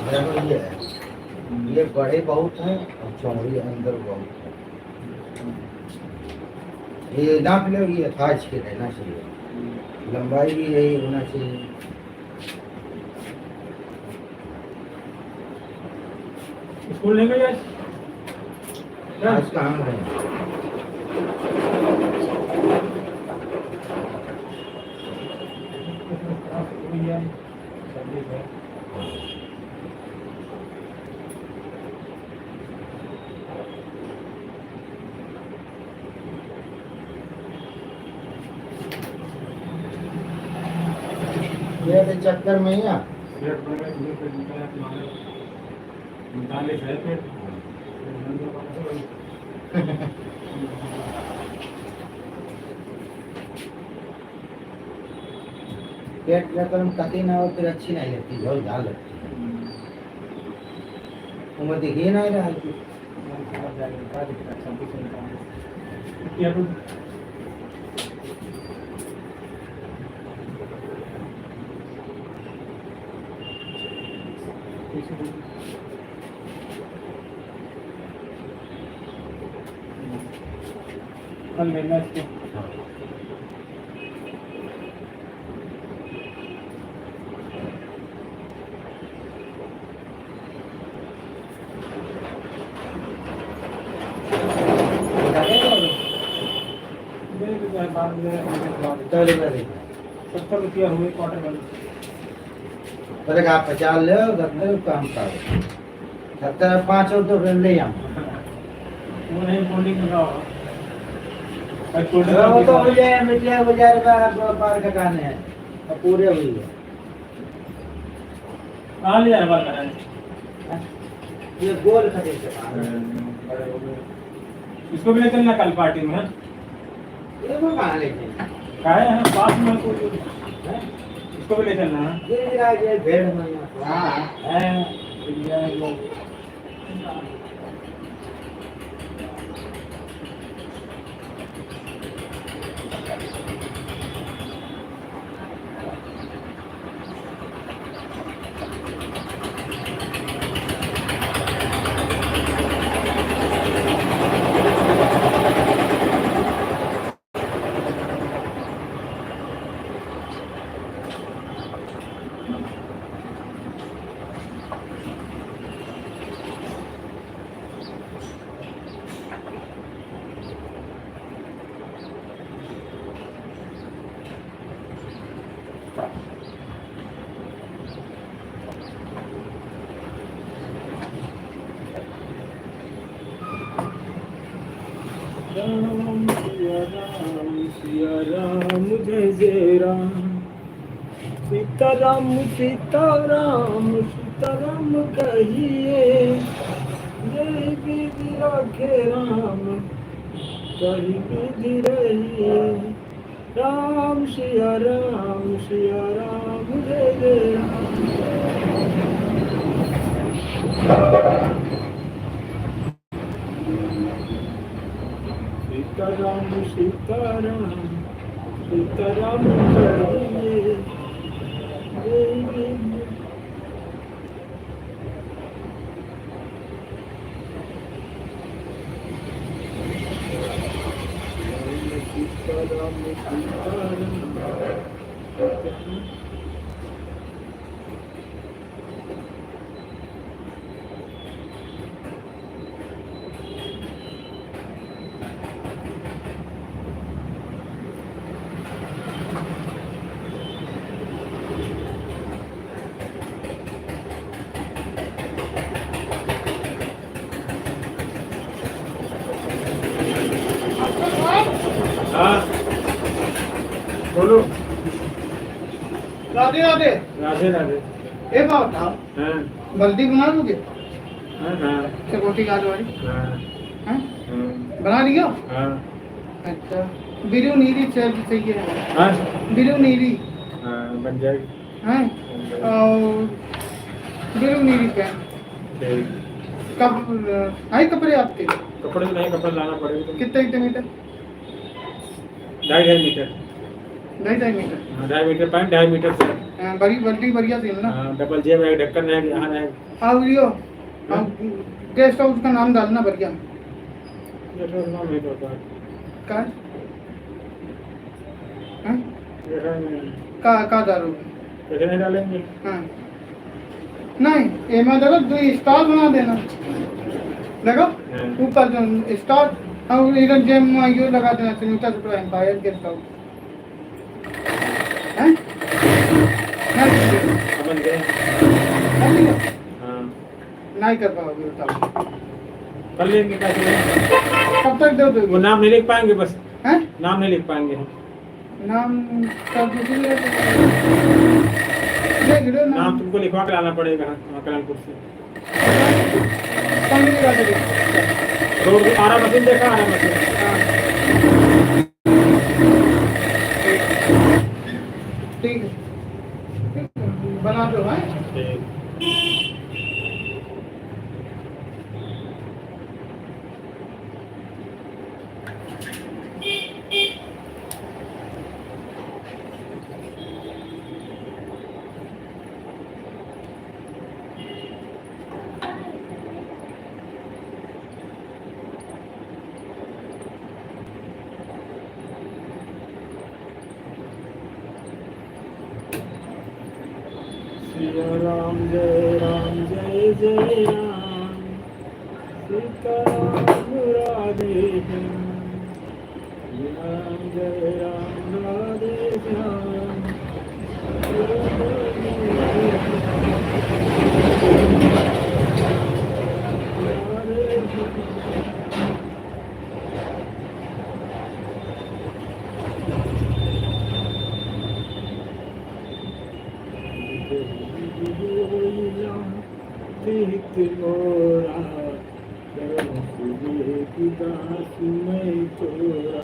देखो ये है, ये बड़े बहुत हैं और चौड़ी अंदर बहुत है। ये नाप लो, ये खाज के रहना चाहिए, लंबाई भी यही होना चाहिए। स्कूल नहीं गए आज कहाँ गए? ये तो चक्कर में ही आ पेट में कती ना हो फिर अच्छी नहीं लगती, बहुत झाल लगती उम्र दिखी नहीं रहा कल लेना इसको ₹70 हुए क्वार्टर वाले। अरे आप 50 ले 70 काम कर 70 5 और तो ले आऊं वो नहीं फोल्डिंग में होगा। वो तो मुझे बाजार का पार का कान है और पूरे हुई है। कहाँ ले जाना बाल कटाने? ये गोल खड़े से पास इसको भी ले चलना कल पार्टी में, हाँ? ये वो कहाँ लेके हैं? कहा है पास में को हैं? इसको भी ले चलना है। ये भेड़ में हाँ है। राम सिया राम जय जय राम, सीताराम सीताराम सीताराम कहिए, जय विधि राखे राम कही विधि रहिए, राम सिया राम जय जय राम। सीताराम सीताराम सीताराम कहिए, जय विधि सीताराम सीताराम। हाँ बोलो। राधे राधे। राधे राधे। ए बात आप हाँ बल्दी बना दोगे? हाँ हाँ चकोटी काज वाली हाँ हैं? हाँ बना लिया? हाँ अच्छा बिरु नीरी चाहिए है। हाँ बिरु नीरी हाँ बन जाएगी। हैं? और बिरु नीरी पैन ठीक। कब आए कपड़े आपके? कपड़े तो नहीं, कपड़े लाना पड़ेगा। कितने कितने मीटर? 2.5 मीटर। 2.5 मीटर। हाँ 2.5 मीटर पैंट, 2.5 मीटर से। बड़ी बल्दी बढ़िया थी ना? हाँ डबल जेब है, ढक्कन रहेगा, यहाँ रहेगा। हाँ वीडियो गेस्ट हाउस का नाम डालना बढ़िया। ये तो नाम नहीं पता। का हैं? ये नहीं। का डालोगे? कैसे नहीं डालेंगे? हाँ नहीं ये मैं देखो दो स्टार बना देना देखो ऊपर जो स्टार और इधर जेम में यो लगा देना सुनीता सुपरा एम्पायर गेस्ट हाउस हैं? समझ गए? नहीं हाँ नहीं कर पाओगे बताओ कर लेंगे, कैसे नहीं? कब तक दे वो दोगे? नाम नहीं लिख पाएंगे, बस हैं? नाम नहीं लिख पाएंगे। नाम सब दूसरी देख लो नाम नाम तुमको लिखवा के लाना पड़ेगा वहाँ कल्याणपुर से। कौन सी बात है? रोड आरा मशीन देखा, आरा मशीन। ठीक है बना दो हैं? ठीक। सिया राम जय जय राम, सीताराम राधे श्याम, सिया राम जय राम राधे श्याम। तिलोरा चरण सूर्य की दास मैं तोरा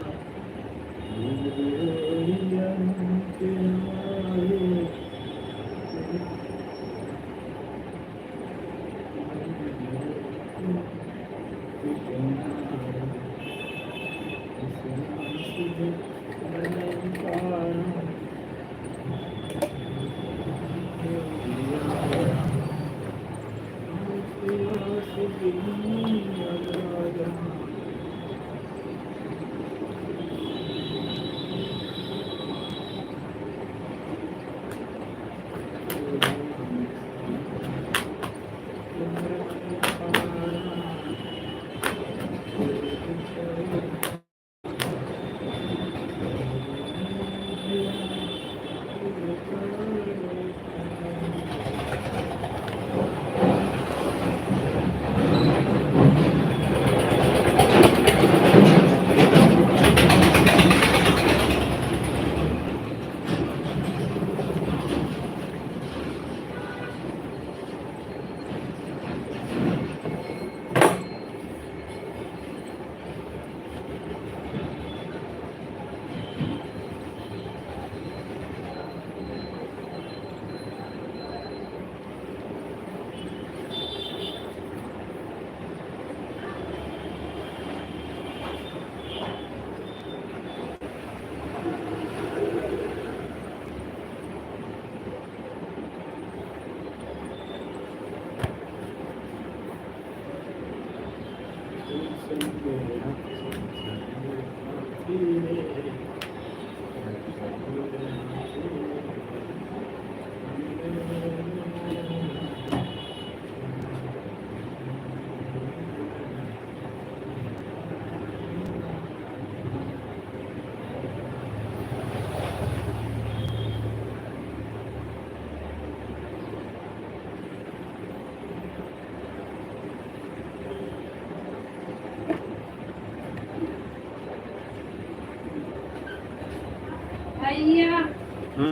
भैया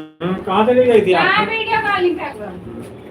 कहाँ चली गई थी आप? वीडियो कॉलिंग कर रहा हूँ।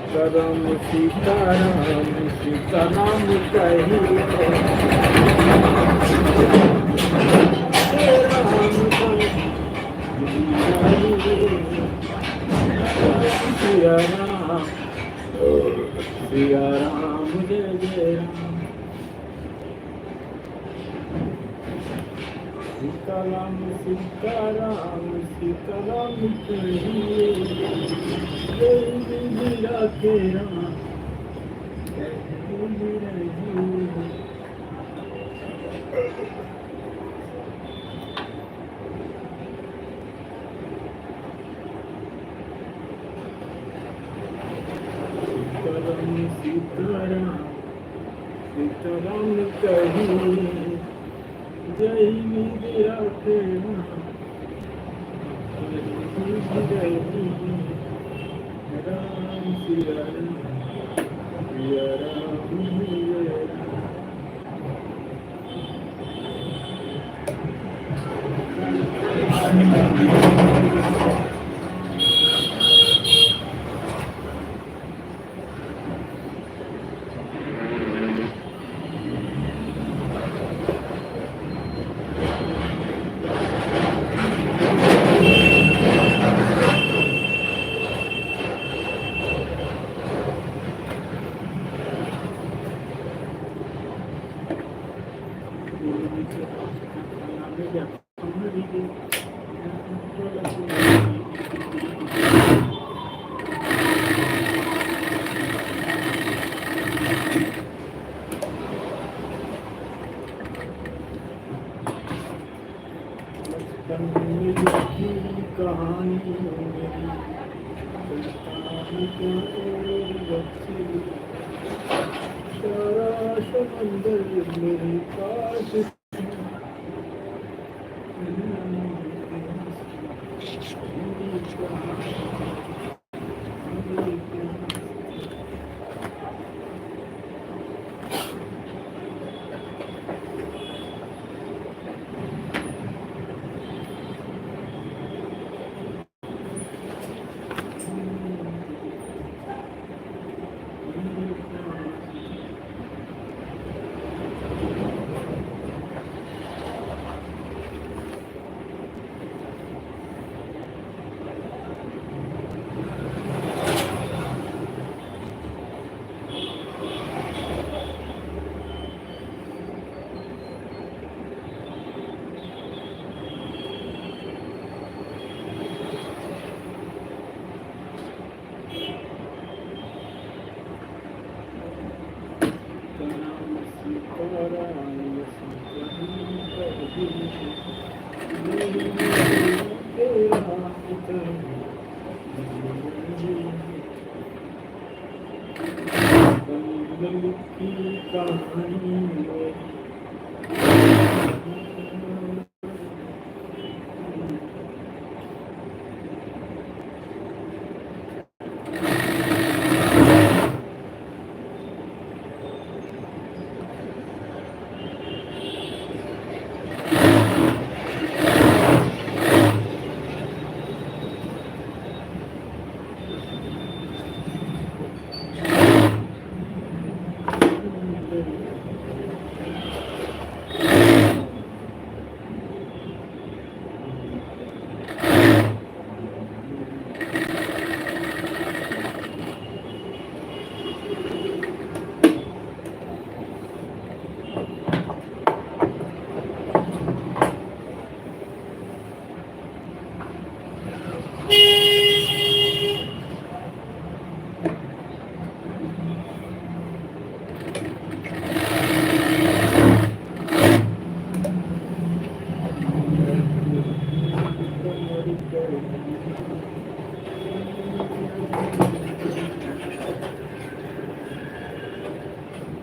सीताराम सीताराम सीताराम कही सिया राम जय जय राम सीताराम सीताराम सीताराम कहिए जय लीला तेरा सीताराम सीताराम कहिए जय लीला तेरा राम सिया राम सिया राम जय राम कहानी सारा समंदर मेरे पास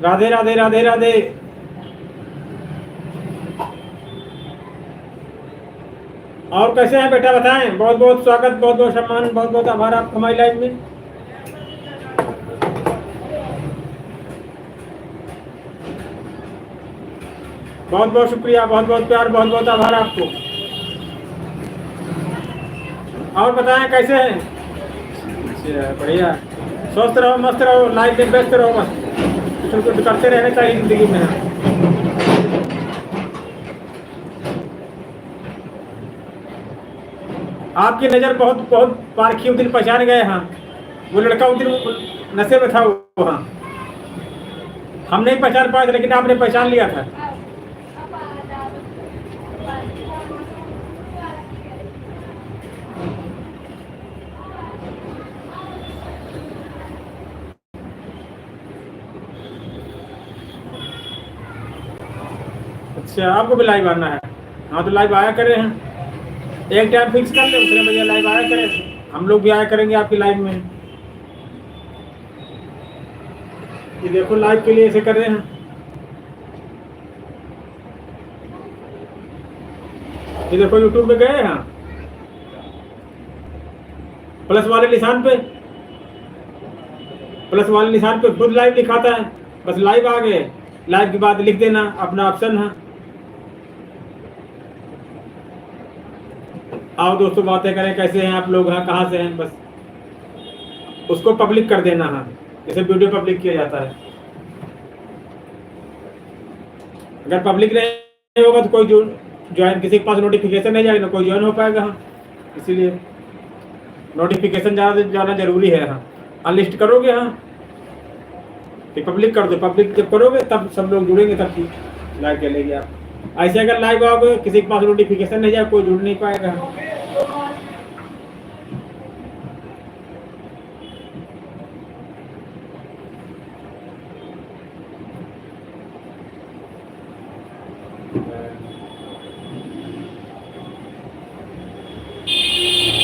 राधे राधे राधे राधे। और कैसे हैं बेटा बताएं। बहुत बहुत स्वागत, बहुत बहुत सम्मान, बहुत बहुत आभार आपका हमारी लाइफ में। बहुत बहुत शुक्रिया, बहुत बहुत प्यार, बहुत बहुत आभार आपको। और बताएं कैसे हैं। बढ़िया। स्वस्थ रहो, मस्त रहो, लाइफ में व्यस्त रहो, बस कुछ कुछ करते रहना चाहिए जिंदगी में। आपकी नज़र बहुत बहुत पारखी उस दिन पहचान गए। हाँ, वो लड़का उस दिन नशे में था वो। हाँ, हम नहीं पहचान पाए थे, लेकिन आपने पहचान लिया था। अच्छा, आपको भी लाइव आना है? हाँ, तो लाइव आया कर रहे हैं, एक टाइम फिक्स कर ले, उतने बजे लाइव आया करें, हम लोग भी आया करेंगे आपकी लाइव में। ये देखो लाइव के लिए ऐसे कर रहे हैं। ये देखो यूट्यूब पे गए हैं, प्लस वाले निशान पे, प्लस वाले निशान पे खुद लाइव लिखाता है, बस लाइव आ गए, लाइव के बाद लिख देना अपना ऑप्शन है। आओ दोस्तों बातें करें, कैसे हैं आप लोग, हैं कहाँ से हैं, बस उसको पब्लिक कर देना है, जैसे वीडियो पब्लिक किया जाता है। अगर पब्लिक नहीं होगा तो कोई ज्वाइन, किसी के पास नोटिफिकेशन नहीं जाएगा, कोई ज्वाइन हो पाएगा। हाँ, इसीलिए नोटिफिकेशन जाना जरूरी है। हाँ, अनलिस्ट करोगे, हाँ फिर पब्लिक कर दो, पब्लिक जब करोगे तब सब लोग जुड़ेंगे, तब लाइव चलेगी। आप ऐसे अगर लाइव आओगे, किसी के पास नोटिफिकेशन नहीं जाए, कोई जुड़ नहीं पाएगा।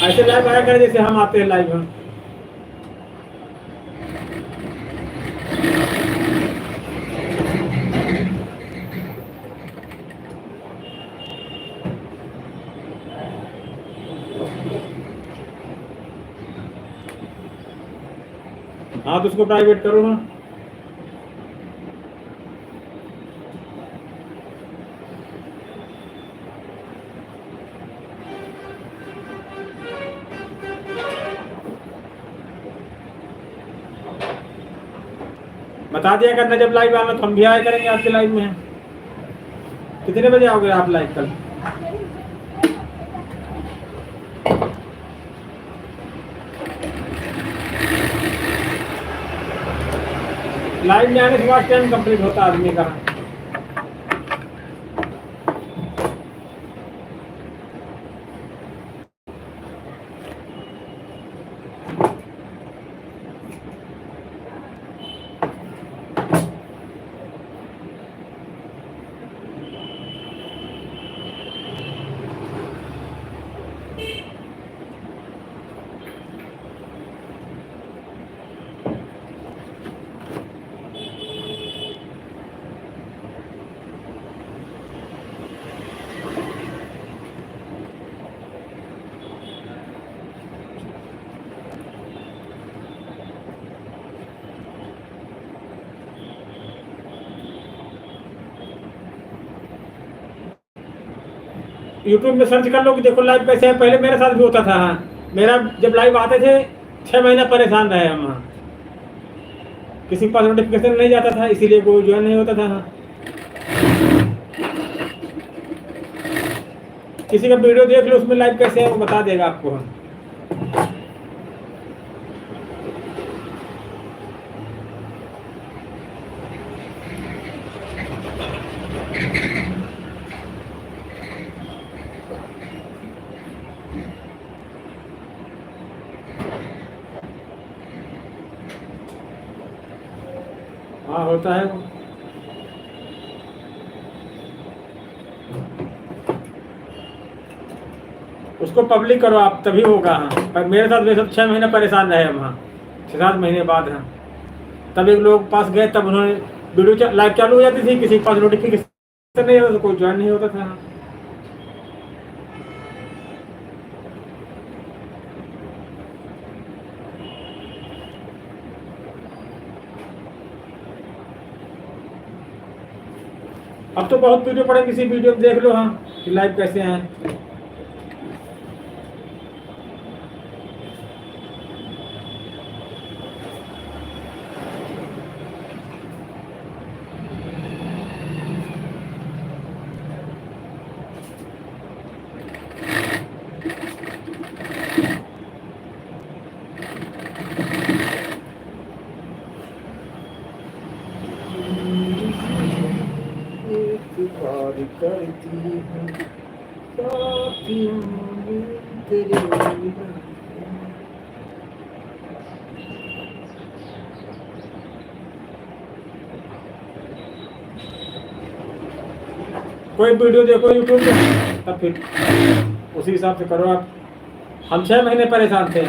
ऐसे लाइव आया करें जैसे हम आते हैं लाइव। हम हाँ, तो उसको प्राइवेट करो। हाँ, बता दिया करना जब लाइव आना, तो हम भी आया करेंगे आपके लाइव में। कितने बजे आओगे आप लाइव कल? लाइव में आने के बाद टाइम कंप्लीट होता है आदमी का। यूट्यूब में सर्च कर लो कि देखो लाइव कैसे है। पहले मेरे साथ भी होता था। हाँ, मेरा जब लाइव आते थे 6 महीना परेशान रहे हम। हाँ, किसी के पास नोटिफिकेशन नहीं जाता था, इसीलिए कोई ज्वाइन नहीं होता था। हाँ, किसी का वीडियो देख लो, उसमें लाइव कैसे है वो बता देगा आपको। हाँ, होता है। उसको पब्लिक करो आप, तभी होगा। हाँ, पर मेरे साथ वे सब 6 महीने परेशान रहे हम। हाँ, 6-7 महीने बाद। हाँ, तब एक लोग पास गए, तब उन्होंने वीडियो लाइव चालू हो जाती थी, किसी के पास नोटिफिकेशन नहीं होता, तो कोई ज्वाइन नहीं होता था। हाँ, अब तो बहुत वीडियो पड़े, किसी वीडियो में देख लो। हाँ, कि लाइव कैसे हैं। करती हूँ साथियों तेरे बिना। कोई वीडियो देखो यूट्यूब पे तब फिर उसी हिसाब से करो आप। हम 6 महीने परेशान थे।